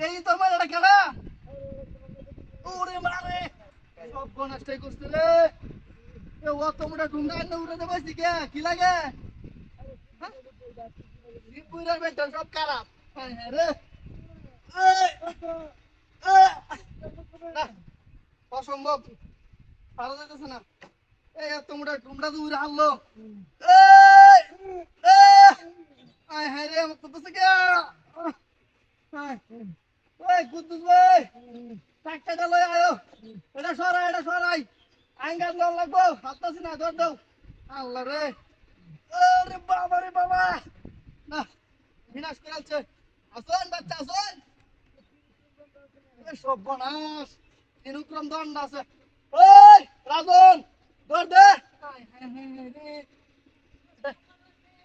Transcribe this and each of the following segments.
এই তো আমার এটা খেলা ওরে মারে সব গণাষ্টাই করছে রে ও তোমরা ঢুঙ্গা আন্না উড়ে দেবে কে কি লাগে পুরার বেতন সব খারাপ রে অসম্ভব পারা যাইতেছে না এই তোমরা তোমরা তো উড়ে হারলো আয় হ্যাঁ রে আমার করতেছে কে ওই কুদ্দুস ভাই টাকটা লই আয়ো এটা সরাই আইঙ্গার লল লাগবো হাততাছি না ধর দাও আল্লাহ রে আরে বাবা রে বাবা না বিনাশ করালছে আসুন বাচ্চা আসুন সর্বনাশ তিনুক্রম দণ্ড আছে ওই রাজন ধর দে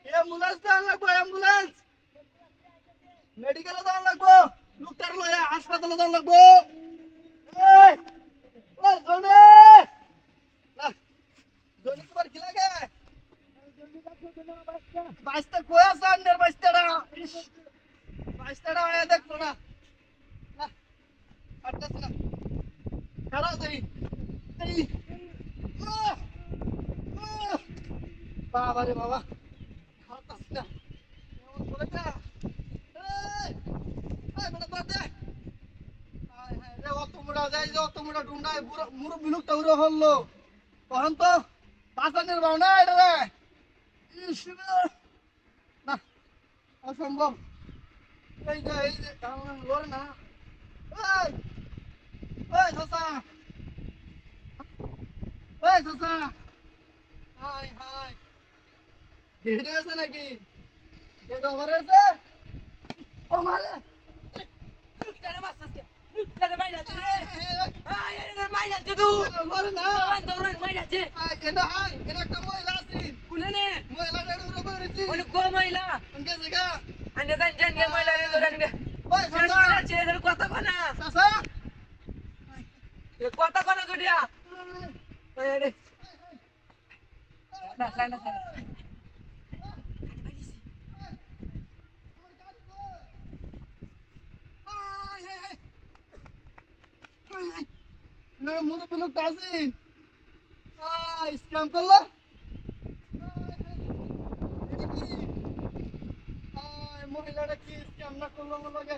অ্যাম্বুলেন্স দেওয়া লাগবো অ্যাম্বুলেন্স মেডিকেলে দেওয়া লাগবো লোকটার লয়া হাসপাতালে দেওয়া লাগবো ওই ওই জনে না জনি তোমার কি লাগে বাইশটা কই আছে আন্ডার বাইশটাটা আয়া দেখতো না আটটাছে না খারাপ দেই এই বাবা রে বাবা হাততাছি না এমন করে না এই এই বড় বাদে আয় হায় রে অতমুড়া যাই যে অতমুড়া ঢুন্ডায় মুরব্বি লোকটা উড়ে হল্লো তখন তো বাঁচানোর ভাও না এটা রে ইস না অসম্ভব এই যে লড়ে না এই ওই চাচা ওই চাচা হাই হাই হেডে আছে নাকি হেড ওভার আছে ও মারে কেন মারছিস কেন মাইরাছে আয় এর মাইরাছে তুই লড়ে না দৌড়ন মাইরাছে আয় কেন আয় কেন একটা মহিলা আছে কুলেনে মহিলাটার উপরে পড়েছি ওই কো মহিলা আনকে জায়গা আনকে জান মহিলা রে ধরে আনকে ওই চাচা ছেলের কথা কনা চাচা কথা কনা গডিয়া ওই রে না না না মুরব্বি লোকটা আছে স্ক্যাম করলো মহিলাটা কি স্ক্যাম না করলো আমার লাগে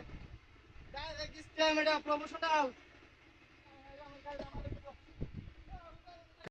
স্ক্যাম এটা প্রমোশনাল